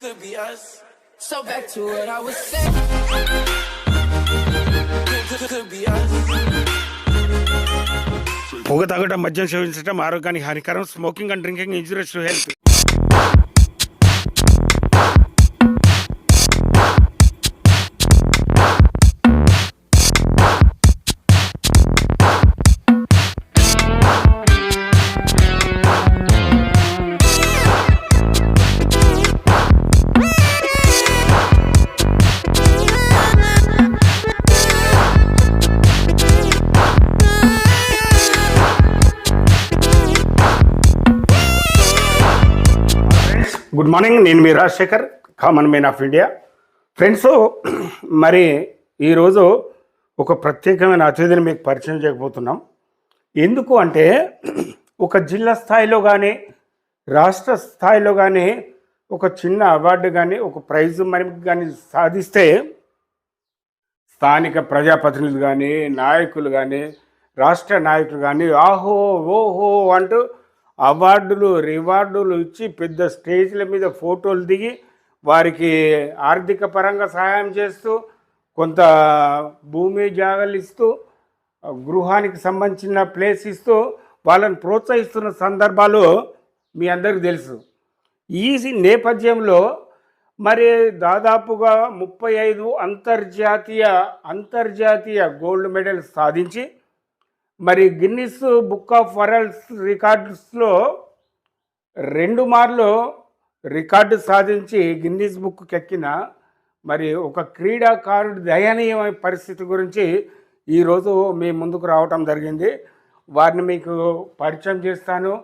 Could be us. So back to what I was saying. Could be us. పొగ తాగడం, మద్యం సేవించడం ఆరోగ్యానికి హానికరం. Smoking and drinking injurious to health. Good morning, నేను మీ Rajasekhar, common man of India. Friends, మరి ఈరోజు ఒక ప్రత్యేకమైన అతిథిని మీకు పరిచయం చేయకపోతున్నాం. ఎందుకు అంటే ఒక జిల్లా స్థాయిలో కానీ రాష్ట్ర స్థాయిలో కానీ ఒక చిన్న అవార్డు కానీ ఒక ప్రైజ్ మరి కానీ సాధిస్తే స్థానిక ప్రజాప్రతినిధులు కానీ నాయకులు కానీ రాష్ట్ర నాయకులు కానీ ఆహో ఓహో అంటూ అవార్డులు రివార్డులు ఇచ్చి పెద్ద స్టేజ్ల మీద ఫోటోలు దిగి వారికి ఆర్థిక పరంగా సహాయం చేస్తూ కొంత భూమి జాగాలు ఇస్తూ గృహానికి సంబంధించిన ప్లేస్ ఇస్తూ వాళ్ళని ప్రోత్సహిస్తున్న సందర్భాలు మీ అందరికీ తెలుసు. ఈ నేపథ్యంలో మరి దాదాపుగా 35 అంతర్జాతీయ గోల్డ్ మెడల్స్ సాధించి మరి గిన్నిస్ బుక్ ఆఫ్ వరల్డ్ రికార్డ్స్లో 2 మార్లు రికార్డు సాధించి గిన్నిస్ బుక్కి ఎక్కిన మరి ఒక క్రీడాకారుడి దయనీయమైన పరిస్థితి గురించి ఈరోజు మీ ముందుకు రావటం జరిగింది. వారిని మీకు పరిచయం చేస్తాను.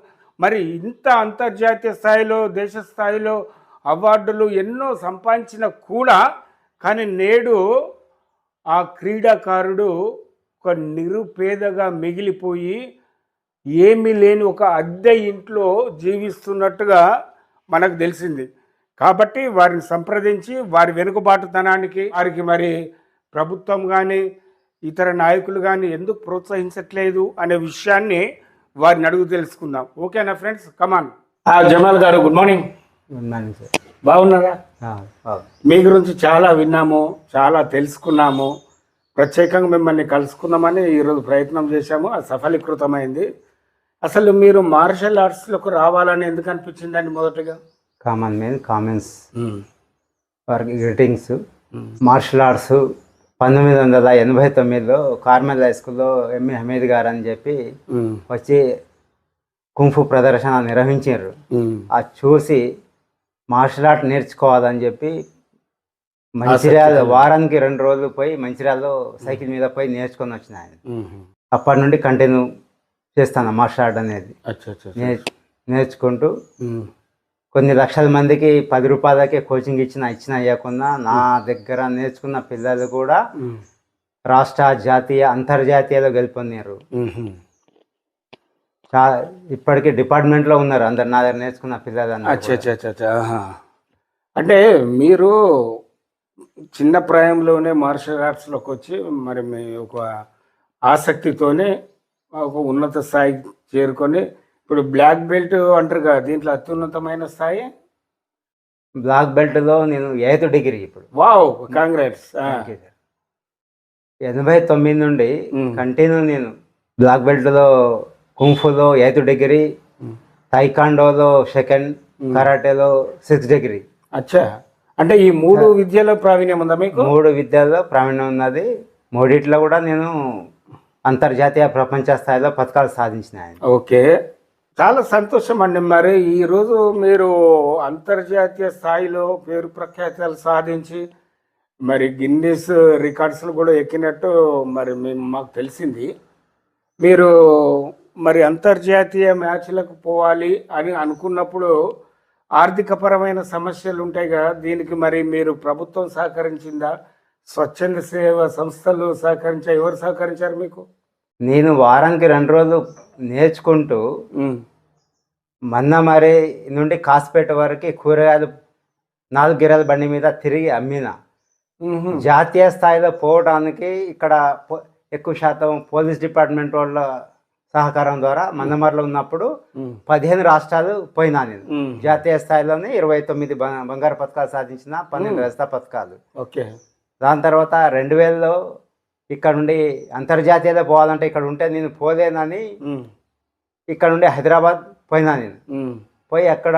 మరి ఇంత అంతర్జాతీయ స్థాయిలో దేశ స్థాయిలో అవార్డులు ఎన్నో సంపాదించిన కూడా కానీ నేడు ఆ క్రీడాకారుడు ఒక నిరుపేదగా మిగిలిపోయి ఏమీ లేని ఒక అద్దె ఇంట్లో జీవిస్తున్నట్టుగా మనకు తెలిసింది. కాబట్టి వారిని సంప్రదించి వారి వెనుకబాటుతనానికి వారికి మరి ప్రభుత్వం కానీ ఇతర నాయకులు కానీ ఎందుకు ప్రోత్సహించట్లేదు అనే విషయాన్ని వారిని అడుగు తెలుసుకుందాం. ఓకేనా ఫ్రెండ్స్, కమాన్. జమాల్ గారు, good morning. Good morning sir. బాగున్నారా? మీ గురించి చాలా విన్నాము, చాలా తెలుసుకున్నాము. ప్రత్యేకంగా మిమ్మల్ని కలుసుకుందామని ఈరోజు ప్రయత్నం చేశాము, అది సఫలీకృతమైంది. అసలు మీరు మార్షల్ ఆర్ట్స్లకు రావాలని ఎందుకు అనిపించిందండి? మొదటగా కామన్ మ్యాన్ కామెంట్స్ వారికి గ్రీటింగ్స్. మార్షల్ ఆర్ట్స్ 1989లో కార్మెల్ హై స్కూల్లో ఎంఏ హమీద్ గారు అని చెప్పి వచ్చి కుంఫు ప్రదర్శన నిర్వహించారు. అది చూసి మార్షల్ ఆర్ట్ నేర్చుకోవాలని చెప్పి మంచిర్యాల వారానికి 2 రోజులు పోయి మంచిర్యాలలో సైకిల్ మీద పోయి నేర్చుకొని వచ్చిన ఆయన. అప్పటి నుండి కంటిన్యూ చేస్తాను మార్షల్ ఆర్ట్ అనేది. నేర్చుకుంటూ కొన్ని లక్షల మందికి 10 రూపాయలకే కోచింగ్ ఇచ్చిన అయ్యకుండా నా దగ్గర నేర్చుకున్న పిల్లలు కూడా రాష్ట్ర జాతీయ అంతర్జాతీయలో గెలుపొందారు. ఇప్పటికీ డిపార్ట్మెంట్లో ఉన్నారు అందరు నా దగ్గర నేర్చుకున్న పిల్లలు. అంటే మీరు చిన్న ప్రాయంలోనే మార్షల్ ఆర్ట్స్లోకి వచ్చి మరి మీ ఒక ఆసక్తితోనే ఒక ఉన్నత స్థాయికి చేరుకొని ఇప్పుడు బ్లాక్ బెల్ట్ అంటారు కదా, దీంట్లో అత్యున్నతమైన స్థాయి బ్లాక్ బెల్ట్లో నేను 8th డిగ్రీ ఇప్పుడు. Wow, congrats. 89 నుండి కంటిన్యూ నేను బ్లాక్ బెల్ట్లో కుంఫులో 8th డిగ్రీ, తైకాండోలో 2nd, కరాటేలో 6th డిగ్రీ. అచ్చా, అంటే ఈ 3 విద్యలో ప్రావీణ్యం ఉందా మీకు? 3 విద్యలో ప్రావీణ్యం ఉన్నది. 3 కూడా నేను అంతర్జాతీయ ప్రపంచ స్థాయిలో పథకాలు సాధించిన. ఓకే, చాలా సంతోషం అండి. మరి ఈరోజు మీరు అంతర్జాతీయ స్థాయిలో పేరు ప్రఖ్యాతలు సాధించి మరి గిన్నిస్ రికార్డ్స్లు కూడా ఎక్కినట్టు మరి మాకు తెలిసింది. మీరు మరి అంతర్జాతీయ మ్యాచ్లకు పోవాలి అని అనుకున్నప్పుడు ఆర్థికపరమైన సమస్యలు ఉంటాయి కదా, దీనికి మరి మీరు ప్రభుత్వం సహకరించిందా? స్వచ్ఛంద సేవ సంస్థలు సహకరించా? ఎవరు సహకరించారు మీకు? నేను వారానికి 2 రోజులు నేర్చుకుంటూ మన్నమరి నుండి కాసిపేట వరకు కూరగాయలు 4 గిరాల బండి మీద తిరిగి అమ్మిన. జాతీయ స్థాయిలో పోవడానికి ఇక్కడ ఎక్కువ శాతం పోలీస్ డిపార్ట్మెంట్ వాళ్ళ సహకారం ద్వారా మందమర్లో ఉన్నప్పుడు 15 రాష్ట్రాలు పోయినా నేను. జాతీయ స్థాయిలోనే 29 బంగారు పథకాలు సాధించిన, 12 రజత పథకాలు. ఓకే. దాని తర్వాత 2000లో ఇక్కడ నుండి అంతర్జాతీయలో పోవాలంటే ఇక్కడ ఉంటే నేను పోలేనని ఇక్కడ నుండి హైదరాబాద్ పోయినా నేను. పోయి అక్కడ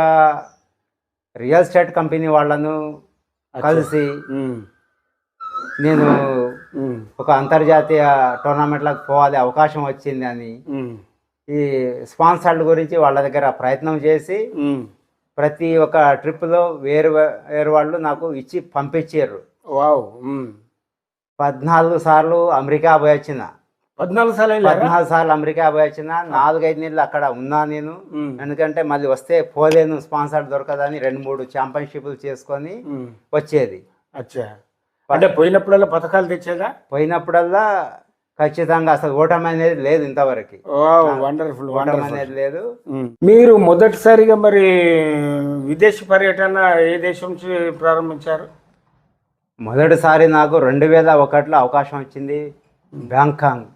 రియల్ ఎస్టేట్ కంపెనీ వాళ్ళను కలిసి నేను ఒక అంతర్జాతీయ టోర్నమెంట్లకు పోవాలి, అవకాశం వచ్చింది అని ఈ స్పాన్సర్ల గురించి వాళ్ళ దగ్గర ప్రయత్నం చేసి ప్రతి ఒక్క ట్రిప్లో వేరు వేరు వాళ్ళు నాకు ఇచ్చి పంపించారు. 14 సార్లు అమెరికా పోయి వచ్చిన. 14 సార్లు అమెరికా పోయి వచ్చిన. 4-5 నెలలు అక్కడ ఉన్నా నేను. ఎందుకంటే మళ్ళీ వస్తే పోలేను, స్పాన్సర్ దొరకదని 2-3 ఛాంపియన్షిప్లు చేసుకొని వచ్చేది. అంటే పోయినప్పుడల్లా పథకాలు తెచ్చేదా? పోయినప్పుడల్లా ఖచ్చితంగా అసలు ఓటమి అనేది లేదు ఇంతవరకు. వండర్ఫుల్. ఓటమి అనేది లేదు. మీరు మొదటిసారిగా మరి విదేశీ పర్యటన ఏ దేశం నుంచి ప్రారంభించారు? మొదటిసారి నాకు 2001లో అవకాశం వచ్చింది బ్యాంకాంగ్.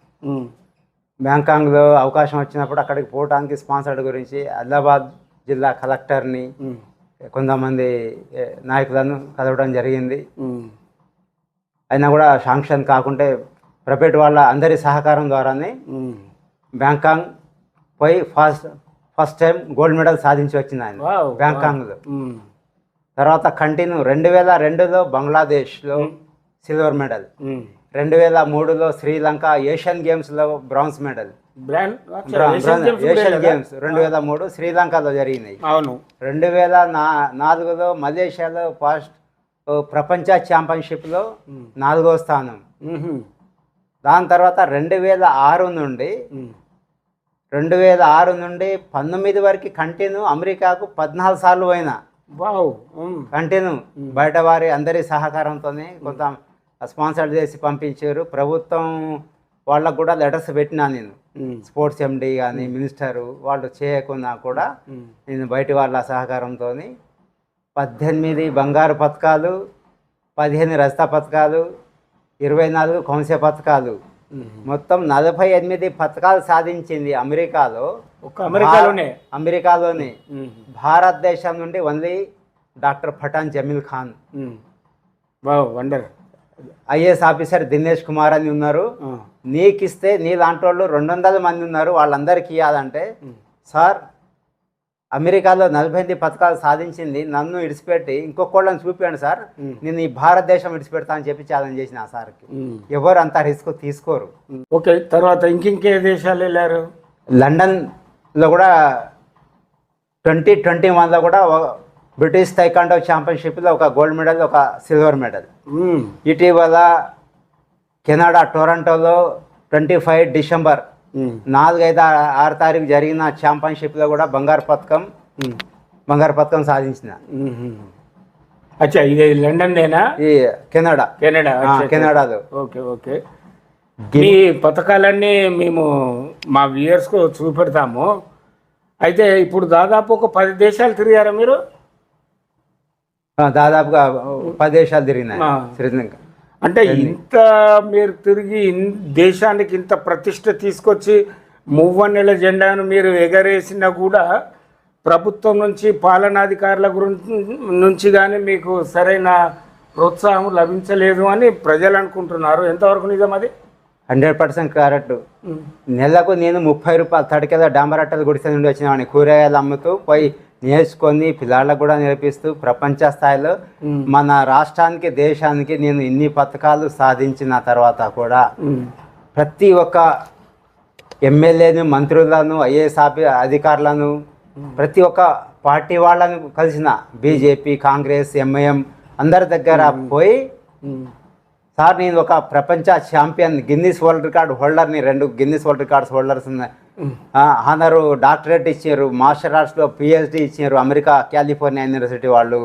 బ్యాంకాంగ్లో అవకాశం వచ్చినప్పుడు అక్కడికి పోవడానికి స్పాన్సర్డ్ గురించి ఆదిలాబాద్ జిల్లా కలెక్టర్ని కొంతమంది నాయకులను కలవడం జరిగింది. అయినా కూడా శాంక్షన్ కాకుంటే ప్రైవేట్ వాళ్ళ అందరి సహకారం ద్వారానే బ్యాంకాంగ్ పోయి ఫస్ట్ టైం గోల్డ్ మెడల్ సాధించి వచ్చింది ఆయన బ్యాంకాంగ్లో. తర్వాత కంటిన్యూ 2002లో బంగ్లాదేశ్లో సిల్వర్ మెడల్, 2003లో శ్రీలంక ఏషియన్ గేమ్స్లో బ్రాంజ్ మెడల్. ఏషియన్ గేమ్స్ 2003 శ్రీలంకలో జరిగినాయి. 2004లో మలేషియాలో ఫస్ట్ ప్రపంచ ఛాంపియన్షిప్లో 4వ స్థానం. దాని తర్వాత 2006 నుండి 19 వరకు కంటిన్యూ అమెరికాకు 14 సార్లు పోయినా. కంటిన్యూ బయట వారి అందరి సహకారంతోనే కొంత స్పాన్సర్ చేసి పంపించారు. ప్రభుత్వం వాళ్ళకు కూడా లెటర్స్ పెట్టినా నేను. స్పోర్ట్స్ ఎండి కానీ మినిస్టరు వాళ్ళు చేయకున్నా కూడా నేను బయట వాళ్ళ సహకారంతో 18 బంగారు పథకాలు, 15 రజత పథకాలు, 24 కౌన్సీ పథకాలు, మొత్తం 48 పథకాలు సాధించింది అమెరికాలో. అమెరికాలోనే భారతదేశం నుండి only doctor Pathan Jameel Khan, IAS officer Dinesh Kumar అని ఉన్నారు. నీకిస్తే నీ లాంటి వాళ్ళు 200 మంది ఉన్నారు, వాళ్ళందరికీ ఇవ్వాలంటే సార్ అమెరికాలో 48 పథకాలు సాధించింది నన్ను ఇడిచిపెట్టి ఇంకొకళ్ళని చూపించండి సార్, నేను ఈ భారతదేశం ఇడిచిపెడతా అని చెప్పి ఛాలెంజ్ చేసిన ఆ సార్కి. ఎవరు అంత రిస్క్ తీసుకోరు. ఓకే. తర్వాత ఇంకే దేశాలు వెళ్ళారు? లండన్లో కూడా 2021లో కూడా బ్రిటిష్ తైకాండో ఛాంపియన్షిప్లో ఒక గోల్డ్ మెడల్, ఒక సిల్వర్ మెడల్. ఇటీవల కెనడా టొరంటోలో 25 డిసెంబర్ 4-5-6 తారీఖు జరిగిన ఛాంపియన్షిప్లో కూడా బంగారు పథకం సాధించిన. అచ్చా, ఇది లండన్దేనా? ఈ కెనడాలో. ఓకే. ఈ పథకాలన్నీ మేము మా వ్యూయర్స్కు చూపెడతాము. అయితే ఇప్పుడు దాదాపు ఒక 10 దేశాలు తిరిగారా మీరు? దాదాపుగా 10 దేశాలు తిరిగినాయి. శ్రీలంక అంటే ఇంత మీరు తిరిగి దేశానికి ఇంత ప్రతిష్ట తీసుకొచ్చి మూవన్నెల జెండాను మీరు ఎగరేసినా కూడా ప్రభుత్వం నుంచి, పాలనాధికారుల నుంచి కానీ మీకు సరైన ప్రోత్సాహం లభించలేదు అని ప్రజలు అనుకుంటున్నారు. ఎంతవరకు నిజం అది? 100% కరెక్ట్. నెలకు నేను 30 రూపాయలు తడికేదా డాంబరట్టలు గుడిసె నుండి వచ్చినవాడిని. కూరగాయలు అమ్ముతూ పోయి నేర్చుకొని పిల్లలకు కూడా నేర్పిస్తూ ప్రపంచ స్థాయిలో మన రాష్ట్రానికి, దేశానికి నేను ఇన్ని పథకాలు సాధించిన తర్వాత కూడా ప్రతి ఒక్క ఎమ్మెల్యేను, మంత్రులను, ఐఏఎస్ అధికారులను, ప్రతి ఒక్క పార్టీ వాళ్ళను కలిసిన, బీజేపీ, కాంగ్రెస్, ఎంఐఎం అందరి దగ్గర పోయి సార్ నేను ఒక ప్రపంచ ఛాంపియన్, గిన్నిస్ వరల్డ్ రికార్డ్ హోల్డర్ని, 2 గిన్నిస్ వరల్డ్ రికార్డ్స్ హోల్డర్స్ ఉన్నాయి. హానరు డాక్టరేట్ ఇచ్చారు, మార్షల్ ఆర్ట్స్లో PhD ఇచ్చారు అమెరికా కాలిఫోర్నియా యూనివర్సిటీ వాళ్ళు.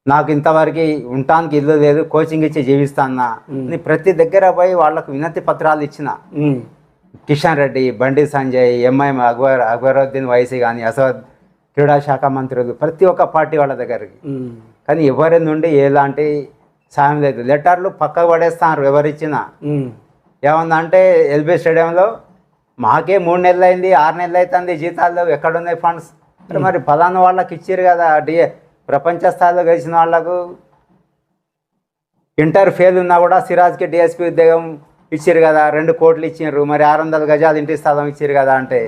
నాకు ఇంతవరకు ఉండటానికి ఇల్లు లేదు, కోచింగ్ ఇచ్చి జీవిస్తానా అని ప్రతి దగ్గర పోయి వాళ్ళకు వినతి పత్రాలు ఇచ్చిన. కిషన్ రెడ్డి, బండి సంజయ్, ఎంఐఎం అక్బరుద్దీన్ వైసీ కానీ, అసద్ క్రీడా శాఖ మంత్రులు, ప్రతి ఒక్క పార్టీ వాళ్ళ దగ్గరికి. కానీ ఎవరి నుండి ఎలాంటి సాయం లేదు. లెటర్లు పక్కకు పడేస్తున్నారు ఎవరిచ్చినా. ఏమన్నా అంటే ఎల్బీ స్టేడియంలో మాకే 3 నెలలు అయింది 6 నెలలు అవుతుంది జీతాలు ఎక్కడున్నాయి ఫండ్స్ మరి పలానా వాళ్ళకి ఇచ్చారు కదా ప్రపంచ స్థాయిలో గెలిచిన వాళ్ళకు ఇంటర్ ఫెయిల్ ఉన్నా కూడా సిరాజ్కి డిఎస్పీ ఉద్యోగం ఇచ్చారు కదా 2 కోట్లు ఇచ్చారు మరి 600 గజాలు ఇంటి స్థలం ఇచ్చారు కదా అంటే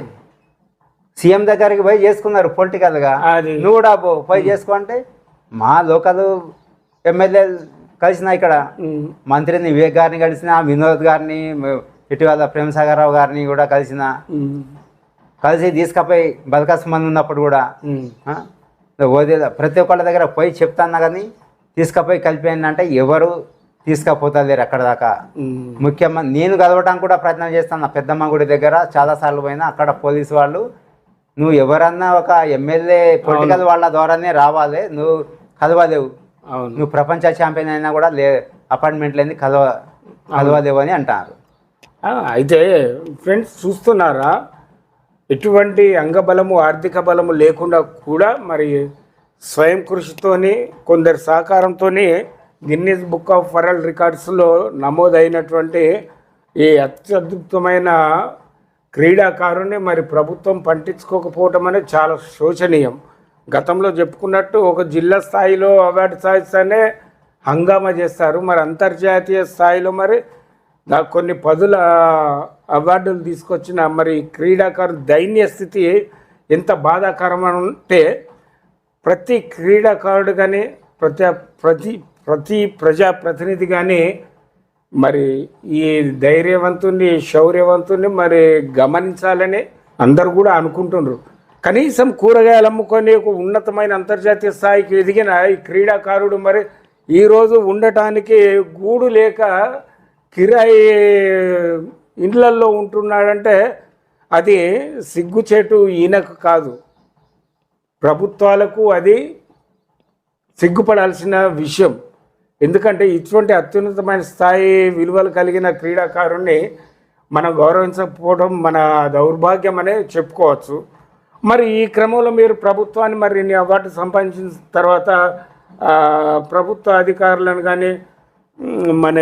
సీఎం దగ్గరికి పోయి చేసుకున్నారు పొలిటికల్గా నువ్వు కూడా పోయి చేసుకుంటే మా లోకల్ ఎమ్మెల్యే కలిసిన ఇక్కడ మంత్రిని వివేక్ గారిని కలిసిన వినోద్ గారిని ఇటీవల ప్రేమసాగర్ రావు గారిని కూడా కలిసి తీసుకపోయి బలకస్మంది ఉన్నప్పుడు కూడా ప్రతి ఒక్కళ్ళ దగ్గర పోయి చెప్తాను కానీ తీసుకపోయి కలిపోయిందంటే ఎవరు తీసుకపోతలేరు అక్కడ దాకా. ముఖ్యమంత్రి నేను కలవడానికి కూడా ప్రయత్నం చేస్తాను పెద్దమ్మ గుడి దగ్గర చాలాసార్లు పోయినా అక్కడ పోలీసు వాళ్ళు నువ్వు ఎవరన్నా ఒక ఎమ్మెల్యే పొలిటికల్ వాళ్ళ ద్వారానే రావాలి నువ్వు కలవలేవు నువ్వు ప్రపంచ ఛాంపియన్ అయినా కూడా అపాయింట్మెంట్ లేని కలవలేవు అని అంటారు. అయితే ఫ్రెండ్స్ చూస్తున్నారా ఎటువంటి అంగబలము ఆర్థిక బలము లేకుండా కూడా మరి స్వయం కృషితోని కొందరి సహకారంతో గిన్నీస్ బుక్ ఆఫ్ వరల్డ్ రికార్డ్స్లో నమోదైనటువంటి ఈ అత్యద్భుతమైన క్రీడాకారుని మరి ప్రభుత్వం పట్టించుకోకపోవటం అనేది చాలా శోచనీయం. గతంలో చెప్పుకున్నట్టు ఒక జిల్లా స్థాయిలో అవార్డు సాధిస్తేనే హంగామా చేస్తారు, మరి అంతర్జాతీయ స్థాయిలో మరి కొన్ని పదుల అవార్డులు తీసుకొచ్చిన మరి క్రీడాకారు దైన్య స్థితి ఎంత బాధాకరం అంటే ప్రతి క్రీడాకారుడు కానీ ప్రతి ప్రజాప్రతినిధి కానీ మరి ఈ ధైర్యవంతుని శౌర్యవంతుని మరి గమనించాలని అందరు కూడా అనుకుంటున్నారు. కనీసం కూరగాయలు అమ్ముకొని ఒక ఉన్నతమైన అంతర్జాతీయ స్థాయికి ఎదిగిన ఈ క్రీడాకారుడు మరి ఈరోజు ఉండటానికి గూడు లేక కిరాయి ఇండ్లల్లో ఉంటున్నాడంటే అది సిగ్గుచేటు ఈయనకు కాదు, ప్రభుత్వాలకు అది సిగ్గుపడాల్సిన విషయం. ఎందుకంటే ఇటువంటి అత్యున్నతమైన స్థాయి విలువలు కలిగిన క్రీడాకారుణ్ణి మనం గౌరవించకపోవడం మన దౌర్భాగ్యం అనే చెప్పుకోవచ్చు. మరి ఈ క్రమంలో మీరు ప్రభుత్వాన్ని మరి ఇన్ని అవార్డు సంపాదించిన తర్వాత ప్రభుత్వ అధికారులను కానీ మన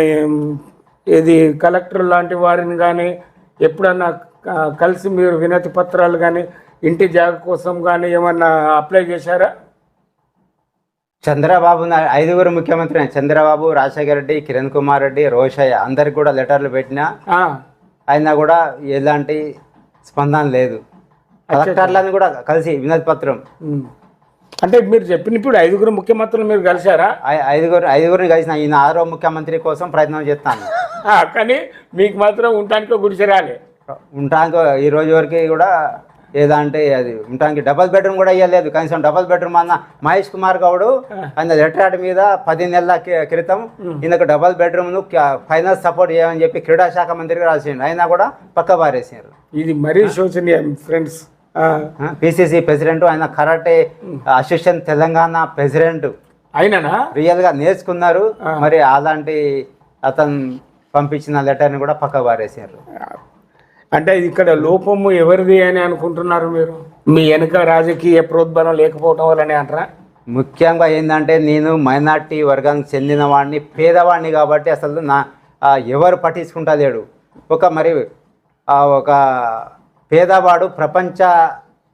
ఇది కలెక్టర్ లాంటి వారిని కానీ ఎప్పుడన్నా కలిసి మీరు వినతి పత్రాలు కానీ ఇంటి జాగ కోసం కానీ ఏమన్నా అప్లై చేశారా? చంద్రబాబు 5 ముఖ్యమంత్రి చంద్రబాబు, రాజశేఖర రెడ్డి, కిరణ్ కుమార్ రెడ్డి, రోషయ్య అందరికి కూడా లెటర్లు పెట్టినా అయినా కూడా ఎలాంటి స్పందన లేదు. కలెక్టర్లను కూడా కలిసి వినతి పత్రం అంటే మీరు చెప్పిన ఇప్పుడు 5 ముఖ్యమంత్రులు మీరు కలిశారా? 5గురిని కలిసిన ఈయన 6వ ముఖ్యమంత్రి కోసం ప్రయత్నం చేస్తాను కానీ మీకు మాత్రం ఉండటానికి గుడిసె రాలే. ఉండటానికి ఈ రోజు వరకు కూడా ఏదంటే అది ఉండటానికి డబుల్ బెడ్రూమ్ కూడా ఇవ్వలేదు. కనీసం డబుల్ బెడ్రూమ్ అన్న మహేష్ కుమార్ గౌడ్ ఆయన లెటర్ మీద 10 నెలల క్రితం ఈయనకు డబుల్ బెడ్రూమ్ను ఫైనల్ సపోర్ట్ చేయమని చెప్పి క్రీడా శాఖ మంత్రికి రాసిండు, అయినా కూడా పక్క బారేసారు. ఇది మరీ శోచనీయం ఫ్రెండ్స్. పిసిసి ప్రెసిడెంట్ ఆయన కరాటే అసిస్టెంట్ తెలంగాణ ప్రెసిడెంట్ అయినా రియల్గా నేర్చుకున్నారు. మరి అలాంటి అతను పంపించిన లెటర్ని కూడా పక్క బారేసారు. అంటే ఇక్కడ లోపము ఎవరిది అని అనుకుంటున్నారు మీరు? మీ వెనుక రాజకీయ ప్రోద్బలం లేకపోవటం వల్లనే అంటారా? ముఖ్యంగా ఏంటంటే నేను మైనార్టీ వర్గానికి చెందిన వాడిని, పేదవాడిని కాబట్టి అసలు ఎవరు పట్టించుకుంటా లేడు. ఒక పేదవాడు ప్రపంచ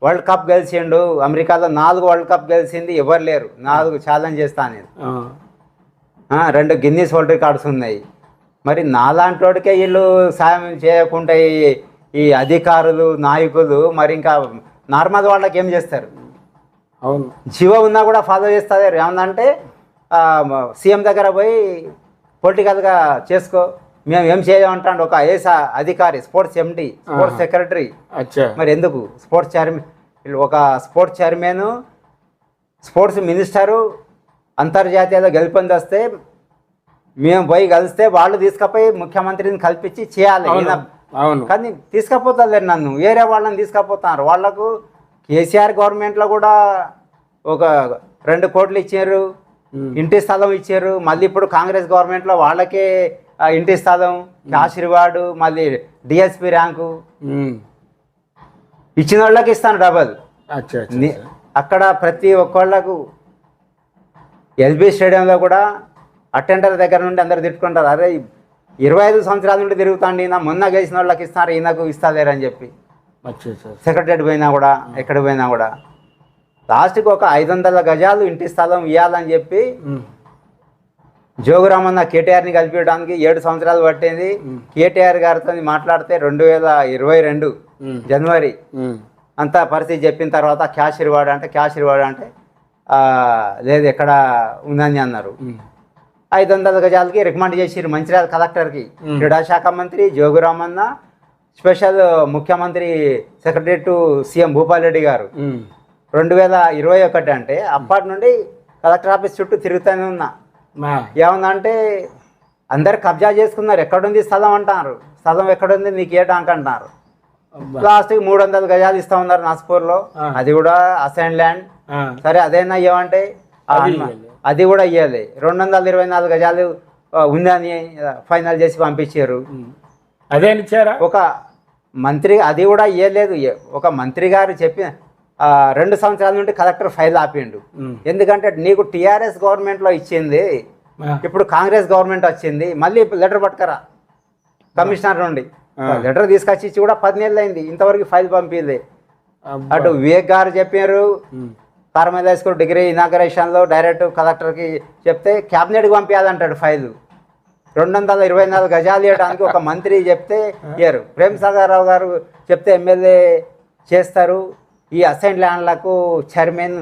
వరల్డ్ కప్ గెలిచిండు, అమెరికాలో 4 వరల్డ్ కప్ గెలిచింది, ఎవరు లేరు. 4 ఛాలెంజ్ చేస్తాను నేను, 2 గిన్నీస్ వరల్డ్ రికార్డ్స్ ఉన్నాయి. మరి నాలాంటి వాడికే వీళ్ళు సాయం చేయకుండా ఈ అధికారులు నాయకులు మరి ఇంకా నార్మల్ వాళ్ళకి ఏం చేస్తారు? అవును, జీవో ఉన్నా కూడా ఫాలో చేస్తారు. ఏమందంటే సీఎం దగ్గర పోయి పొలిటికల్గా చేసుకో, మేము ఏం చేయమంటాడు ఒక ఐఏఎస్ అధికారి, స్పోర్ట్స్ ఎండి, స్పోర్ట్స్ సెక్రటరీ. మరి ఎందుకు స్పోర్ట్స్ చైర్మన్, ఒక స్పోర్ట్స్ చైర్మన్, స్పోర్ట్స్ మినిస్టరు అంతర్జాతీయంగా గెలుపొందొస్తే మేము పోయి కలిస్తే వాళ్ళు తీసుకపోయి ముఖ్యమంత్రిని కల్పించి చేయాలి. కానీ తీసుకపోతలేరు, నన్ను వేరే వాళ్ళని తీసుకపోతున్నారు. వాళ్లకు కేసీఆర్ గవర్నమెంట్లో కూడా ఒక 2 కోట్లు ఇచ్చారు, ఇంటి స్థలం ఇచ్చారు. మళ్ళీ ఇప్పుడు కాంగ్రెస్ గవర్నమెంట్లో వాళ్ళకే ఇంటి స్థలం, క్యాష్ రివార్డు, మళ్ళీ డిఎస్పి ర్యాంకు ఇచ్చిన వాళ్ళకి ఇస్తాను డబల్. అక్కడ ప్రతి ఒక్కళ్ళకు ఎల్బీ స్టేడియంలో కూడా అటెండర్ దగ్గర నుండి అందరు తిట్టుకుంటారు, అరే 25 సంవత్సరాల నుండి తిరుగుతాండి, ఈయన మొన్న గెలిచిన వాళ్ళకి ఇస్తున్నారు, ఈయనకు ఇస్తాలేరని చెప్పి సెక్రటరీ పోయినా కూడా ఎక్కడ పోయినా కూడా లాస్ట్కి ఒక 500 గజాలు ఇంటి స్థలం ఇవ్వాలని చెప్పి జోగురామన్న కేటీఆర్ని కలిపించడానికి 7 సంవత్సరాలు పట్టింది. కేటీఆర్ గారితో మాట్లాడితే 2022 జనవరి అంతా పరిస్థితి చెప్పిన తర్వాత క్యాష్ రివార్డ్ అంటే లేదు ఎక్కడ ఉందని అన్నారు. 500 గజాలకి రికమెండ్ చేసిరు మంచిర్యాల కలెక్టర్కి. క్రీడా శాఖ మంత్రి జోగురామన్న, స్పెషల్ ముఖ్యమంత్రి secretary to CM Bhupal Reddy గారు 2021 అంటే అప్పటి నుండి కలెక్టర్ ఆఫీస్ చుట్టూ తిరుగుతూనే ఉన్నా. ఏమన్నా అందరు కబ్జా చేసుకున్నారు, ఎక్కడుంది స్థలం అంటున్నారు, స్థలం ఎక్కడుంది నీకు ఏటాంక అంటున్నారు. లాస్ట్కి 300 గజాలు ఇస్తా ఉన్నారు నాస్పూర్లో, అది కూడా అసైన్ ల్యాండ్. సరే అదేనా ఇవ్వమంటే అది కూడా ఇవ్వాలి. 224 గజాలు ఉందని ఫైనల్ చేసి పంపించారు. అదే ఇచ్చారా ఒక మంత్రి, అది కూడా ఇవ్వలేదు. ఒక మంత్రి గారు చెప్పిన 2 సంవత్సరాల నుండి కలెక్టర్ ఫైల్ ఆపిండు. ఎందుకంటే నీకు టీఆర్ఎస్ గవర్నమెంట్లో ఇచ్చింది, ఇప్పుడు కాంగ్రెస్ గవర్నమెంట్ వచ్చింది, మళ్ళీ లెటర్ పట్టుకరా కమిషనర్ నుండి. లెటర్ తీసుకొచ్చి ఇచ్చి కూడా 10 నెలలు అయింది, ఇంతవరకు ఫైల్ పంపిలే. అటు వివేక్ గారు చెప్పారు, కారమేద స్కూల్ డిగ్రీ ఇనాగరేషన్లో డైరెక్ట్ కలెక్టర్కి చెప్తే క్యాబినెట్కి పంపించాలంటాడు ఫైలు. 224 గజాలు ఇవ్వడానికి ఒక మంత్రి చెప్తే ఇయ్యరు. ప్రేమ్ సాగర్ రావు గారు చెప్తే ఎమ్మెల్యే చేస్తారు. ఈ అసైన్ ల్యాండ్లకు చైర్మన్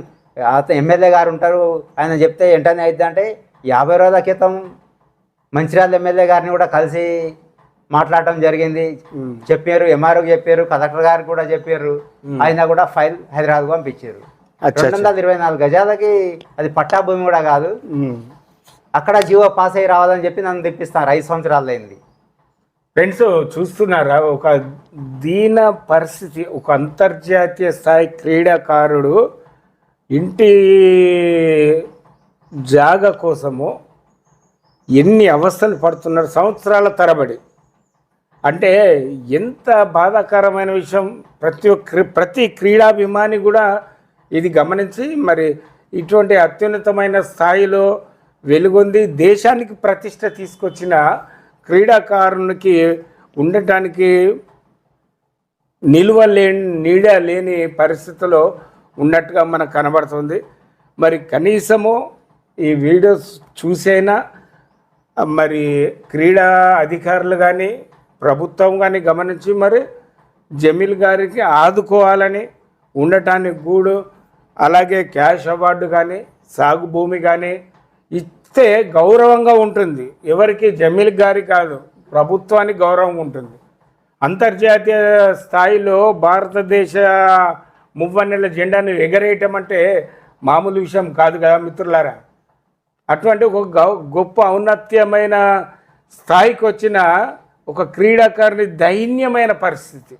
ఎమ్మెల్యే గారు ఉంటారు, ఆయన చెప్తే వెంటనే అవుతుంది అంటే 50 రోజుల క్రితం మంచిర్యాల ఎమ్మెల్యే గారిని కూడా కలిసి మాట్లాడటం జరిగింది. చెప్పారు, ఎంఆర్ఓకి చెప్పారు, కలెక్టర్ గారికి కూడా చెప్పారు. ఆయన కూడా ఫైల్ హైదరాబాద్ పంపించారు. 224 గజాలకి అది పట్టా భూమి కూడా కాదు, అక్కడ జీవో పాస్ అయ్యి రావాలని చెప్పి నన్ను తెప్పిస్తారు. 5 సంవత్సరాలు అయింది. ఫ్రెండ్స్ చూస్తున్నారా, ఒక దీన పరిస్థితి, ఒక అంతర్జాతీయ స్థాయి క్రీడాకారుడు ఇంటి జాగ కోసము ఎన్ని అవస్థలు పడుతున్నారు సంవత్సరాల తరబడి. అంటే ఎంత బాధాకరమైన విషయం. ప్రతి క్రీడాభిమాని కూడా ఇది గమనించి మరి ఇటువంటి అత్యున్నతమైన స్థాయిలో వెలుగొంది దేశానికి ప్రతిష్ట తీసుకొచ్చిన క్రీడాకారునికి ఉండటానికి నీడ లేని పరిస్థితిలో ఉన్నట్టుగా మనకు కనబడుతుంది. మరి కనీసము ఈ వీడియోస్ చూసైనా మరి క్రీడా అధికారులు కానీ ప్రభుత్వం కానీ గమనించి మరి జమీల్ గారికి ఆదుకోవాలని, ఉండటానికి గూడు, అలాగే క్యాష్ అవార్డు కానీ సాగు భూమి కానీ ఇస్తే గౌరవంగా ఉంటుంది. ఎవరికి జమీల్ గారి కాదు, ప్రభుత్వానికి గౌరవం ఉంటుంది. అంతర్జాతీయ స్థాయిలో భారతదేశ మువ్వన్నెల జెండాను ఎగరేయటం అంటే మామూలు విషయం కాదు కదా మిత్రులారా. అటువంటి ఒక గొప్ప ఔన్నత్యమైన స్థాయికి వచ్చిన ఒక క్రీడాకారుని దైన్యమైన పరిస్థితి,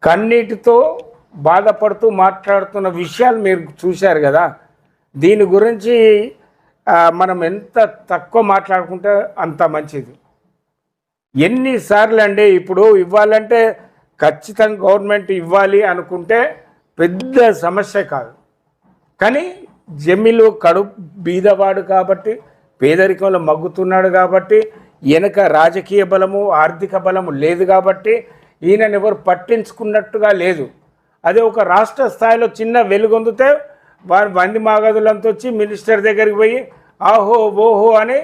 కన్నీటితో బాధపడుతూ మాట్లాడుతున్న విషయాలు మీరు చూశారు కదా. దీని గురించి మనం ఎంత తక్కువ మాట్లాడుకుంటే అంత మంచిది. ఎన్నిసార్లు అండి ఇప్పుడు ఇవ్వాలంటే ఖచ్చితంగా గవర్నమెంట్ ఇవ్వాలి అనుకుంటే పెద్ద సమస్య కాదు. కానీ జమీలు కడుపు బీదవాడు కాబట్టి, పేదరికంలో మగ్గుతున్నాడు కాబట్టి, వెనక రాజకీయ బలము ఆర్థిక బలము లేదు కాబట్టి ఈయనను ఎవరు పట్టించుకున్నట్టుగా లేదు. అదే ఒక రాష్ట్ర స్థాయిలో చిన్న వెలుగొందితే వారు వంది మాగదులంతా వచ్చి మినిస్టర్ దగ్గరికి పోయి ఆహో ఓహో అని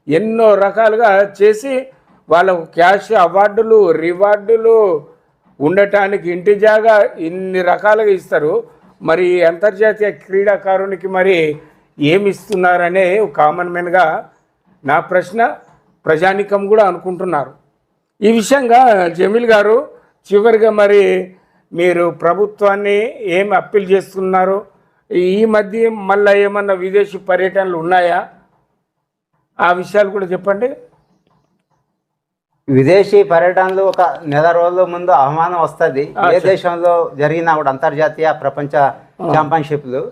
ఎన్నో రకాలుగా చేసి వాళ్ళకు క్యాష్ అవార్డులు రివార్డులు ఉండటానికి ఇంటి జాగా ఇన్ని రకాలుగా ఇస్తారు. మరి అంతర్జాతీయ క్రీడాకారునికి మరి ఏమి ఇస్తున్నారనే కామన్ మ్యాన్గా నా ప్రశ్న, ప్రజానికం కూడా అనుకుంటున్నారు. ఈ విషయంగా జమీల్ గారు చివరిగా మరి మీరు ప్రభుత్వాన్ని ఏమి అప్పీల్ చేస్తున్నారు? ఈ మధ్య మళ్ళీ ఏమన్నా విదేశీ పర్యటనలు ఉన్నాయా? ఆ విషయాలు కూడా చెప్పండి. విదేశీ పర్యటనలు ఒక నెల రోజుల ముందు ఆహ్వానం వస్తుంది. ఏ దేశంలో జరిగినా కూడా అంతర్జాతీయ ప్రపంచ ఛాంపియన్షిప్లు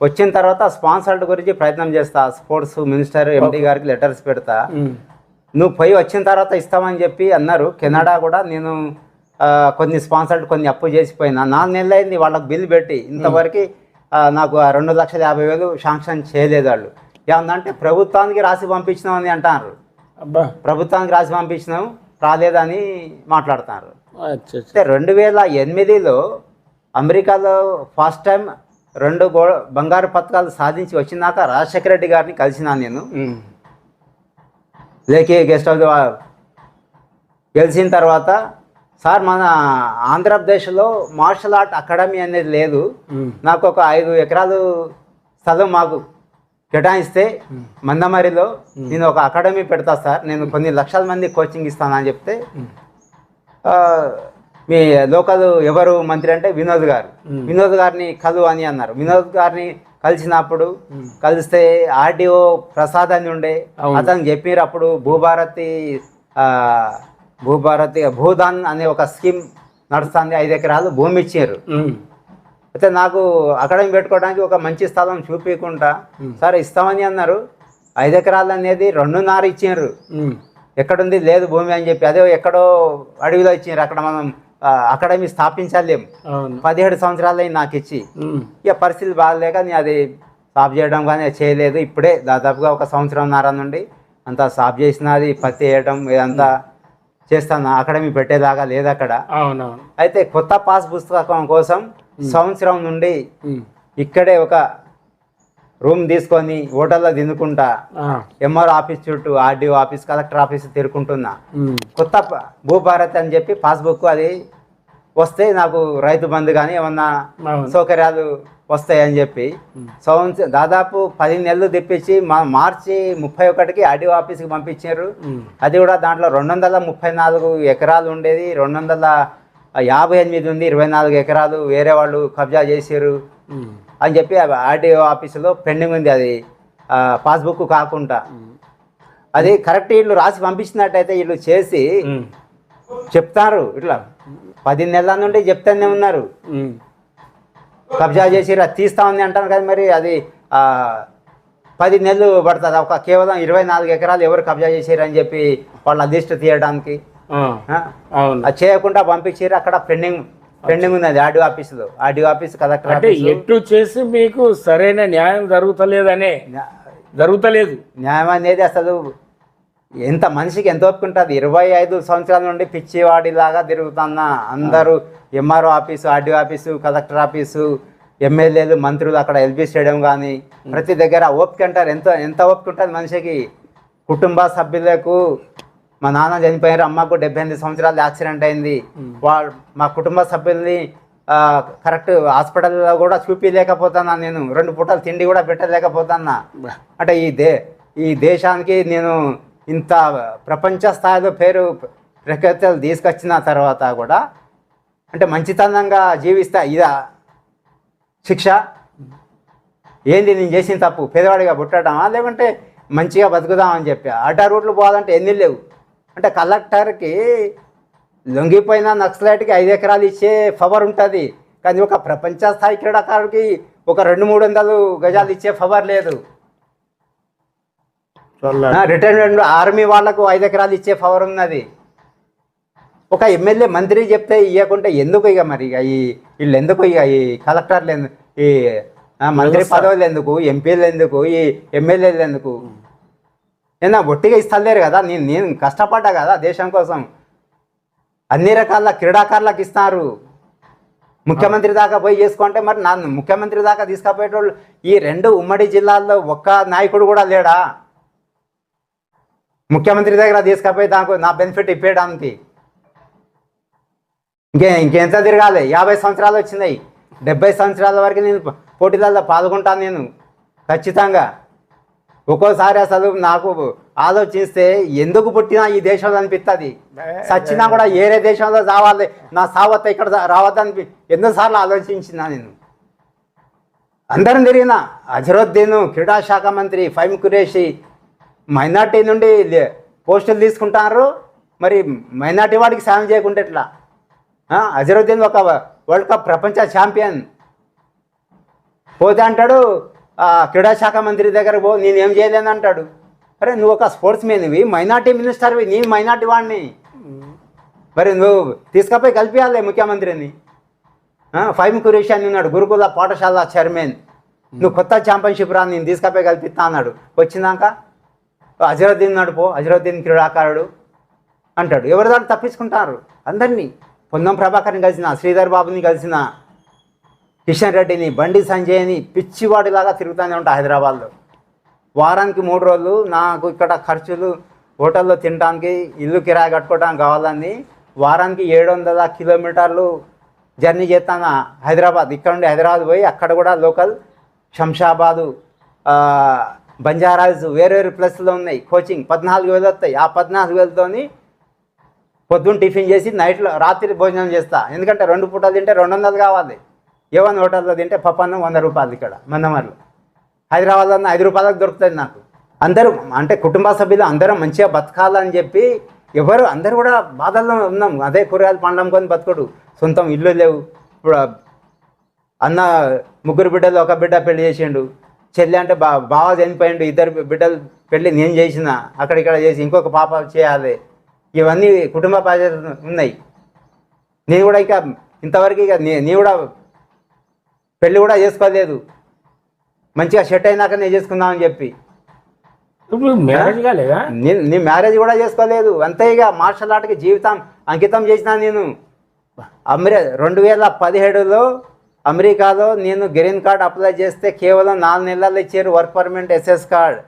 వచ్చిన తర్వాత స్పాన్సర్డ్ గురించి ప్రయత్నం చేస్తా. స్పోర్ట్స్ మినిస్టర్ ఎండి గారికి లెటర్స్ పెడతా. నువ్వు పోయి వచ్చిన తర్వాత ఇస్తామని చెప్పి అన్నారు. కెనడా కూడా నేను కొన్ని స్పాన్సర్డ్ కొన్ని అప్పు చేసిపోయినా 4 నెలలు అయింది వాళ్ళకి బిల్ పెట్టి, ఇంతవరకు నాకు 2,50,000 శాంక్షన్ చేయలేదు. వాళ్ళు ఏమందంటే ప్రభుత్వానికి రాసి పంపించినామని అంటారు. అబ్బా ప్రభుత్వానికి రాసి పంపించినాం రాలేదని మాట్లాడుతున్నారు. అచ్చా అయితే 2008లో అమెరికాలో ఫస్ట్ టైం 2 బంగారు పథకాలు సాధించి వచ్చినాక రాజశేఖర రెడ్డి గారిని కలిసినాను నేను. లేకే గెస్ట్ హౌస్ గెలిచిన తర్వాత, సార్ మన ఆంధ్రప్రదేశ్లో మార్షల్ ఆర్ట్ అకాడమీ అనేది లేదు, నాకు ఒక 5 ఎకరాలు స్థలం మాకు కేటాయిస్తే మందమరిలో నేను ఒక అకాడమీ పెడతా సార్, నేను కొన్ని లక్షల మంది కోచింగ్ ఇస్తానని చెప్తే, మీ లోకల్ ఎవరు మంత్రి అంటే వినోద్ గారు, వినోద్ గారిని కలు అని అన్నారు. వినోద్ గారిని కలిస్తే ఆర్డీఓ ప్రసాద్ అని ఉండే, అతను చెప్పారు అప్పుడు భూదాన్ అనే ఒక స్కీమ్ నడుస్తుంది, 5 ఎకరాలు భూమి ఇచ్చారు. అయితే నాకు అకాడమీ పెట్టుకోవడానికి ఒక మంచి స్థలం చూపించకుండా సరే ఇస్తామని అన్నారు. 5 ఎకరాలు అనేది 2.5 ఇచ్చారు. ఎక్కడుంది లేదు భూమి అని చెప్పి, అదే ఎక్కడో అడవిలో ఇచ్చారు. అక్కడ మనం అకాడమీ స్థాపించలేము. 17 సంవత్సరాలు అయింది నాకు ఇచ్చి. ఇక పరిస్థితి బాగలేక నేను అది స్టాప్ చేయడం కానీ చేయలేదు. ఇప్పుడే దాదాపుగా ఒక 1.5 సంవత్సరం నుండి అంతా స్టాప్ చేసినది, పత్తి వేయడం ఇదంతా చేస్తాను. అకాడమీ పెట్టేదాకా లేదు అక్కడ. అయితే కొత్త పాస్ పుస్తకం కోసం సంవత్సరం నుండి ఇక్కడే ఒక రూమ్ తీసుకొని హోటల్లో తినుకుంటా ఎంఆర్ ఆఫీస్ చుట్టూ, ఆర్డీఓ ఆఫీస్, కలెక్టర్ ఆఫీస్ తిరుగుకుంటున్నా. కొత్త భూభారత్ అని చెప్పి పాస్బుక్ అది వస్తే నాకు రైతు బంధు కానీ ఏమన్నా సౌకర్యాలు వస్తాయని చెప్పి దాదాపు 10 నెలలు తెప్పించి మార్చి 31కి ఆర్డీఓ ఆఫీస్కి పంపించారు. అది కూడా దాంట్లో 234 ఎకరాలు ఉండేది, 258 ఉంది, 24 ఎకరాలు వేరే వాళ్ళు కబ్జా చేశారు అని చెప్పి ఆర్డీఓ ఆఫీసులో పెండింగ్ ఉంది. అది పాస్బుక్ కాకుండా అది కరెక్ట్ వీళ్ళు రాసి పంపించినట్టయితే వీళ్ళు చేసి చెప్తారు. ఇట్లా 10 నెలల నుండి చెప్తానే ఉన్నారు కబ్జా చేసి అది తీస్తామని అంటారు కానీ మరి అది 10 నెలలు పడుతుంది. ఒక కేవలం 24 ఎకరాలు ఎవరు కబ్జా చేశారు అని చెప్పి వాళ్ళ లిస్ట్ తీయడానికి అది చేయకుండా పంపించారు. అక్కడ పెండింగ్ ఉన్నది ఆర్డీఓ ఆఫీసులో, ఆర్డీఓ ఆఫీస్, కలెక్టర్ ఆఫీస్. ఎటు చేసి మీకు సరైన న్యాయం జరుగుతలేదు. న్యాయం అనేది అసలు ఎంత మనిషికి ఎంత ఒప్పుకుంటుంది. 25 సంవత్సరాల నుండి పిచ్చివాడిలాగా తిరుగుతున్నా అందరూ MRO office, RDO office, collector office, ఎమ్మెల్యేలు, మంత్రులు, అక్కడ ఎల్బీ స్టేడియం కానీ ప్రతి దగ్గర ఓపిక అంటారు. ఎంత ఓపిక ఉంటుంది మనిషికి. కుటుంబ సభ్యులకు మా నాన్న చనిపోయారు, అమ్మకు 78 సంవత్సరాలు యాక్సిడెంట్ అయింది, మా కుటుంబ సభ్యుల్ని కరెక్ట్ హాస్పిటల్లో కూడా చూపించలేకపోతున్నా, నేను 2 పూటలు తిండి కూడా పెట్టలేకపోతున్నా. అంటే ఈ దేశానికి నేను ఇంత ప్రపంచ స్థాయిలో పేరు ప్రఖ్యాతలు తీసుకొచ్చిన తర్వాత కూడా అంటే మంచితనంగా జీవిస్తా ఇదా శిక్ష? ఏంది నేను చేసిన తప్పు? పేదవాడిగా పుట్టడమా లేకుంటే మంచిగా బతుకుదామని చెప్పి అడ్డా రూట్లు పోవాలంటే ఎన్ని లేవు. అంటే కలెక్టర్కి లొంగిపోయిన నక్సలైట్కి 5 ఎకరాలు ఇచ్చే పవర్ ఉంటుంది, కానీ ఒక ప్రపంచ స్థాయి క్రీడాకారుడికి ఒక 200-300 గజాలు ఇచ్చే పవర్ లేదు. రిటైర్మెంట్ ఆర్మీ వాళ్లకు 5 ఎకరాలు ఇచ్చే పవర్ ఉన్నది. ఒక ఎమ్మెల్యే మంత్రి చెప్తే ఇవ్వకుంటే ఎందుకు? ఇక మరి ఇక వీళ్ళు ఎందుకు? ఇక ఈ కలెక్టర్లు ఈ మంత్రి పదవులు ఎందుకు? ఎంపీలు ఎందుకు? ఈ ఎమ్మెల్యేలు ఎందుకు? ఏనా ఒట్టిగా ఇస్తలేరు కదా. నేను కష్టపడ్డా కదా దేశం కోసం. అన్ని రకాల క్రీడాకారులకు ఇస్తున్నారు. ముఖ్యమంత్రి దాకా పోయి చేసుకుంటే మరి ముఖ్యమంత్రి దాకా తీసుకుపోయేటోళ్ళు ఈ 2 ఉమ్మడి జిల్లాల్లో ఒక్క నాయకుడు కూడా లేడా? ముఖ్యమంత్రి దగ్గర తీసుకుపోయి దానికి నా బెనిఫిట్ ఇప్పేయడానికి ఇంకెంత తిరగాలి? 50 సంవత్సరాలు వచ్చినాయి, 70 సంవత్సరాల వరకు నేను పోటీలలో పాల్గొంటాను నేను ఖచ్చితంగా. ఒక్కోసారి అసలు నాకు ఆలోచిస్తే ఎందుకు పుట్టినా ఈ దేశంలో అనిపిస్తుంది. సచ్చినా కూడా ఏరే దేశంలో రావాలి, నా సావత్త ఇక్కడ రావద్దని ఎన్నోసార్లు ఆలోచించిన నేను. అందరం తిరిగిన అజరుద్దీన్ క్రీడాశాఖ మంత్రి, ఫైమ్ ఖురేషి మైనార్టీ నుండి పోస్టులు తీసుకుంటారు, మరి మైనార్టీ వాడికి సాయం చేయకుంటే ఎట్లా? అజరుద్దీన్ ఒక వరల్డ్ కప్ ప్రపంచ ఛాంపియన్. పోతే అంటాడు క్రీడాశాఖ మంత్రి దగ్గర పో, నేనేం చేయలేను అంటాడు. అరే నువ్వు ఒక స్పోర్ట్స్ మెన్వి, మైనార్టీ మినిస్టర్వి, నేను మైనార్టీ వాడిని, మరి నువ్వు తీసుకపోయి కలిపియాలి ముఖ్యమంత్రిని. ఫైమ్ ఖురేషి అని ఉన్నాడు, గురుకుల పాఠశాల చైర్మన్, నువ్వు కొత్త ఛాంపియన్షిప్ రా, నేను తీసుకపోయి కల్పిస్తా అన్నాడు. వచ్చినాక అజరుద్దీన్ నడుపో, అజరుద్దీన్ క్రీడాకారుడు అంటాడు. ఎవరి దాన్ని తప్పించుకుంటారు అందరినీ. పొన్నం ప్రభాకర్ని కలిసిన, శ్రీధర్ బాబుని కలిసిన, కిషన్ రెడ్డిని, బండి సంజయ్ని పిచ్చివాడిలాగా తిరుగుతూనే ఉంటా హైదరాబాద్లో. వారానికి 3 రోజులు నాకు ఇక్కడ ఖర్చులు, హోటల్లో తినడానికి, ఇల్లు కిరాయి కట్టుకోవడానికి కావాలని వారానికి 700 కిలోమీటర్లు జర్నీ చేస్తాను హైదరాబాద్. ఇక్కడ నుండి హైదరాబాద్ పోయి అక్కడ కూడా లోకల్ శంషాబాదు, బంజారాస్ వేరే ప్లేస్లో ఉన్నాయి కోచింగ్. 14,000 వస్తాయి. ఆ 14,000తోని పొద్దున్న టిఫిన్ చేసి నైట్లో రాత్రి భోజనం చేస్తా. ఎందుకంటే 2 పూటలు తింటే 200 కావాలి. ఏవన్నా హోటల్లో తింటే పప్పన్నం 100 రూపాయలు. ఇక్కడ మందమర్లు హైదరాబాద్లో 5 రూపాయలకు దొరుకుతుంది నాకు. అందరూ అంటే కుటుంబ సభ్యులు అందరం మంచిగా బతకాలని చెప్పి అందరూ కూడా బాధల్లో ఉన్నాం. అదే కూరగాయలు పండ్లమ్ముకొని బతుకుడు. సొంతం ఇల్లు లేవు. ఇప్పుడు అన్న 3 బిడ్డలు, 1 బిడ్డ పెళ్లి చేసిండు. చెల్లి అంటే బావ చనిపోయిండు. 2 బిడ్డలు పెళ్ళి నేను చేసిన, అక్కడిక్కడ చేసి ఇంకొక పాప చేయాలి. ఇవన్నీ కుటుంబ బాధ్యతలు ఉన్నాయి. నేను కూడా ఇక ఇంతవరకు ఇక నీ కూడా పెళ్ళి కూడా చేసుకోలేదు. మంచిగా సెట్ అయినాక నేను చేసుకుందామని చెప్పి మ్యారేజ్ కాలేదా? నీ మ్యారేజ్ కూడా చేసుకోలేదు. అంతే ఇక మార్షల్ ఆర్ట్కి జీవితం అంకితం చేసిన నేను. 2017లో అమెరికాలో నేను గ్రీన్ కార్డ్ అప్లై చేస్తే కేవలం 4 నెలలు ఇచ్చారు వర్క్ పర్మిట్, ఎస్ఎస్ కార్డ్.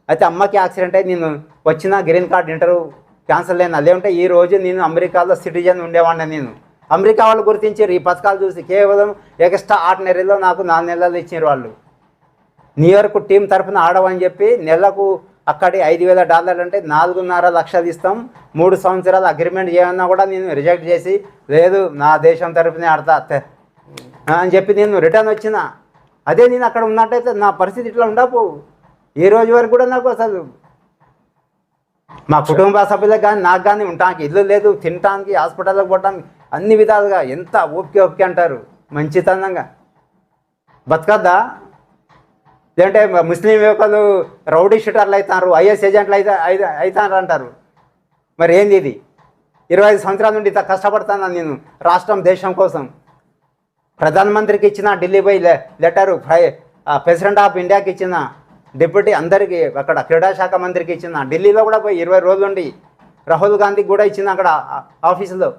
అయితే అమ్మకి యాక్సిడెంట్ అయ్యి నేను వచ్చిన గ్రీన్ కార్డ్ ఇంటర్వ్యూ క్యాన్సిల్ అయినా. లేదంటే ఈరోజు నేను అమెరికాలో సిటిజన్ ఉండేవాడిని. నేను అమెరికా వాళ్ళు గుర్తించారు ఈ పథకాలు చూసి. కేవలం ఎక్స్ట్రా ఆర్డినరీలో నాకు 4 నెలలు ఇచ్చారు వాళ్ళు. న్యూయార్క్ టీం తరఫున ఆడవని చెప్పి నెలకు అక్కడి $5,000 అంటే 4.5 లక్షలు ఇస్తాం, 3 సంవత్సరాలు అగ్రిమెంట్ చేయమన్నా కూడా నేను రిజెక్ట్ చేసి, లేదు నా దేశం తరఫునే ఆడతా అని చెప్పి నేను రిటర్న్ వచ్చిన. అదే నేను అక్కడ ఉన్నట్టయితే నా పరిస్థితి ఇట్లా ఉండపు. ఈ రోజు వరకు కూడా నాకు అసలు మా కుటుంబ సభ్యులకు కానీ నాకు కానీ ఉండటానికి ఇల్లు లేదు, తినటానికి, హాస్పిటల్కి పోవటానికి అన్ని విధాలుగా ఎంత ఓపిక అంటారు. మంచితనంగా బతకద్దా? లేదంటే ముస్లిం యువకులు రౌడీ షూటర్లు అవుతారు, ఐఎస్ ఏజెంట్లు అవుతారు అంటారు. మరి ఏంది ఇది? 25 సంవత్సరాల నుండి ఇంత కష్టపడుతున్నాను నేను రాష్ట్రం, దేశం కోసం. ప్రధానమంత్రికి ఇచ్చిన ఢిల్లీ పోయి లెటరు, ప్రెసిడెంట్ ఆఫ్ ఇండియాకి ఇచ్చిన, డిప్యూటీ అందరికీ, అక్కడ క్రీడా శాఖ మంత్రికి ఇచ్చిన, ఢిల్లీలో కూడా పోయి 20 రోజులు ఉండి రాహుల్ గాంధీకి కూడా ఇచ్చిన అక్కడ ఆఫీసులో.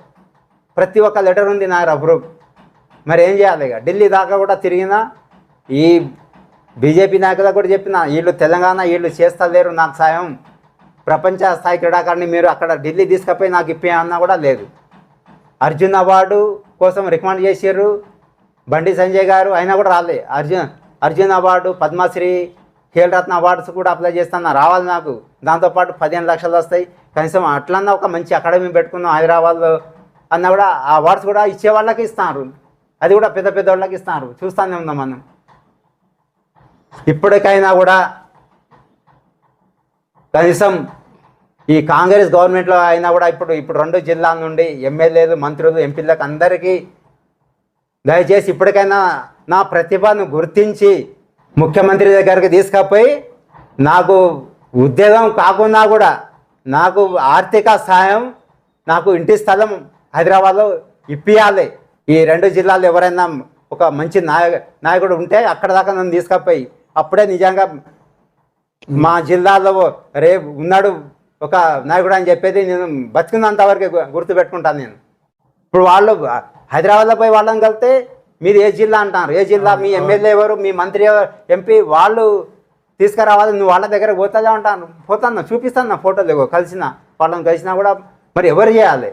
ప్రతి ఒక్క లెటర్ ఉంది నా అప్రూవ్. మరి ఏం చేయాలి? ఇక ఢిల్లీ దాకా కూడా తిరిగినా ఈ బీజేపీ నాయకులకు కూడా చెప్పిన, వీళ్ళు తెలంగాణ వీళ్ళు చేస్తలేరు నాకు సాయం, ప్రపంచ స్థాయి క్రీడాకారుని మీరు అక్కడ ఢిల్లీ తీసుకుపోయి నాకు ఇప్పేయన్నా కూడా లేదు. అర్జున్ అవార్డు కోసం రికమెండ్ చేసారు బండి సంజయ్ గారు, అయినా కూడా రాలే. అర్జున్ అవార్డు, పద్మశ్రీ, ఖేల్ రత్న అవార్డ్స్ కూడా అప్లై చేస్తున్నా, రావాలి నాకు. దాంతోపాటు 15 లక్షలు వస్తాయి. కనీసం అట్లన్నా ఒక మంచి అకాడమీ పెట్టుకున్నాం హైదరాబాద్లో అన్నా కూడా ఆ అవార్డ్స్ కూడా ఇచ్చే వాళ్ళకి ఇస్తున్నారు. అది కూడా పెద్ద పెద్ద వాళ్ళకి ఇస్తున్నారు. చూస్తూనే ఉన్నాం మనం. ఇప్పటికైనా కూడా కనీసం ఈ కాంగ్రెస్ గవర్నమెంట్లో అయినా కూడా ఇప్పుడు 2 జిల్లాల నుండి ఎమ్మెల్యేలు, మంత్రులు, ఎంపీలకు అందరికీ దయచేసి ఇప్పటికైనా నా ప్రతిభను గుర్తించి ముఖ్యమంత్రి దగ్గరికి తీసుకుపోయి నాకు ఉద్యోగం కాకుండా కూడా నాకు ఆర్థిక సాయం, నాకు ఇంటి స్థలం హైదరాబాద్లో ఇప్పియాలి. ఈ 2 జిల్లాలు ఎవరైనా ఒక మంచి నాయకుడు ఉంటే అక్కడ దాకా నన్ను తీసుకుపోయి, అప్పుడే నిజంగా మా జిల్లాలో రేపు ఉన్నాడు ఒక నాయకుడు అని చెప్పేది నేను బతికినంత వరకు గుర్తుపెట్టుకుంటాను నేను. ఇప్పుడు వాళ్ళు హైదరాబాద్లో పోయి వాళ్ళని కలిస్తే మీరు ఏ జిల్లా అంటారు, ఏ జిల్లా, మీ ఎమ్మెల్యే ఎవరు, మీ మంత్రి ఎవరు, ఎంపీ, వాళ్ళు తీసుకురావాలి, నువ్వు వాళ్ళ దగ్గర పోతుందా అంటాను. పోతాను, చూపిస్తాను నా ఫోటోలు కలిసిన వాళ్ళని కలిసినా కూడా. మరి ఎవరు చేయాలి?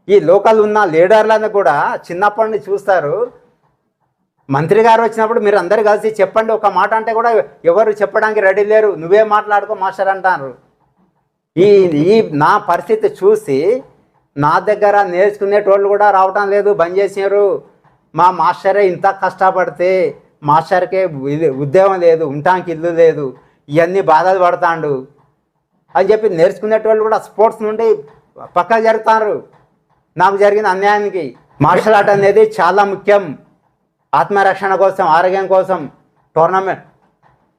ఈ లోకల్ ఉన్న లీడర్లను కూడా చిన్నప్పటి నుంచి చూస్తారు. మంత్రి గారు వచ్చినప్పుడు మీరు అందరు కలిసి చెప్పండి ఒక మాట అంటే కూడా ఎవరు చెప్పడానికి రెడీ లేరు. నువ్వే మాట్లాడుకో మాస్టర్ అంటారు. ఈ నా పరిస్థితి చూసి నా దగ్గర నేర్చుకునేటోళ్ళు కూడా రావటం లేదు, బంద్ చేసారు. మా మాస్టరే ఇంత కష్టపడితే మాస్టర్కే ఉద్యోగం లేదు, ఉండటానికి ఇల్లు లేదు, ఇవన్నీ బాధలు పడతాడు అని చెప్పి నేర్చుకునేటోళ్ళు కూడా స్పోర్ట్స్ నుండి పక్కకు జరుగుతారు. నాకు జరిగిన అన్యాయానికి మార్షల్ ఆర్ట్ అనేది చాలా ముఖ్యం. ఆత్మరక్షణ కోసం, ఆరోగ్యం కోసం, టోర్నమెంట్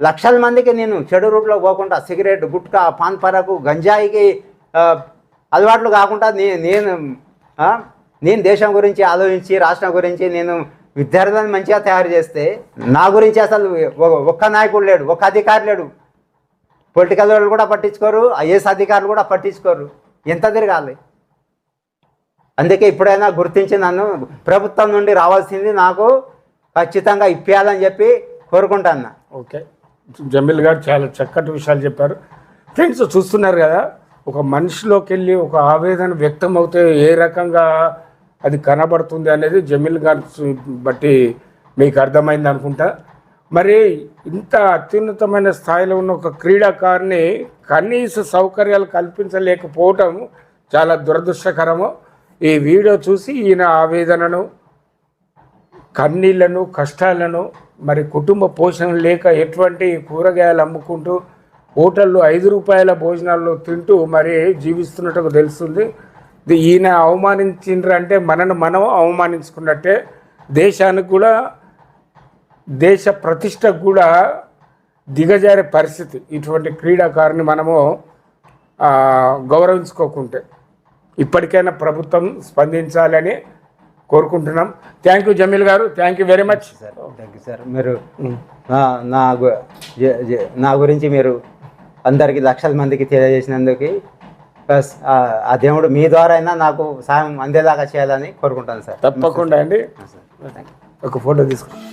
లక్షల మందికి నేను చెడు రూట్లో పోకుండా సిగరెట్, గుట్కా, పాన్ పరకు, గంజాయికి అలవాట్లు కాకుండా నేను దేశం గురించి ఆలోచించి, రాష్ట్రం గురించి నేను విద్యార్థులను మంచిగా తయారు చేస్తే నా గురించి అసలు ఒక్క నాయకుడు లేడు, ఒక్క అధికారి లేడు. పొలిటికల్ వాళ్ళు కూడా పట్టించుకోరు, ఐఏఎస్ అధికారులు కూడా పట్టించుకోరు. ఎంత తిరగాలి? అందుకే ఇప్పుడైనా గుర్తించి నన్ను ప్రభుత్వం నుండి రావాల్సింది నాకు ఖచ్చితంగా ఇప్పించాలని చెప్పి కోరుకుంటాను. ఓకే, జమీల్ గారు చాలా చక్కటి విషయాలు చెప్పారు. ఫ్రెండ్స్ చూస్తున్నారు కదా, ఒక మనిషిలోకి వెళ్ళి ఒక ఆవేదన వ్యక్తం అవుతే ఏ రకంగా అది కనబడుతుంది అనేది జమీల్ గారు బట్టి మీకు అర్థమైంది అనుకుంటా. మరి ఇంత అత్యున్నతమైన స్థాయిలో ఉన్న ఒక క్రీడాకారుని కనీస సౌకర్యాలు కల్పించలేకపోవటం చాలా దురదృష్టకరము. ఈ వీడియో చూసి ఈయన ఆవేదనను, కన్నీళ్లను, కష్టాలను, మరి కుటుంబ పోషణ లేక ఎటువంటి కూరగాయలు అమ్ముకుంటూ హోటల్లో 5 రూపాయల భోజనాల్లో తింటూ మరి జీవిస్తున్నట్టు తెలుస్తుంది. ఈయన అవమానించిండ్రు అంటే మనం అవమానించుకున్నట్టే. దేశానికి కూడా, దేశ ప్రతిష్టకు కూడా దిగజారే పరిస్థితి ఇటువంటి క్రీడాకారుని మనము గౌరవించుకోకుంటే. ఇప్పటికైనా ప్రభుత్వం స్పందించాలని కోరుకుంటున్నాం. థ్యాంక్ యూ జమీల్ గారు, thank you very much sir. Thank you sir. మీరు నా గురించి మీరు అందరికీ లక్షల మందికి తెలియజేసినందుకు ప్లస్ ఆ దేవుడు మీ ద్వారా అయినా నాకు సాయం అందేలాగా చేయాలని కోరుకుంటాను సార్. తప్పకుండా అండి. ఒక ఫోటో తీసుకుంటాం.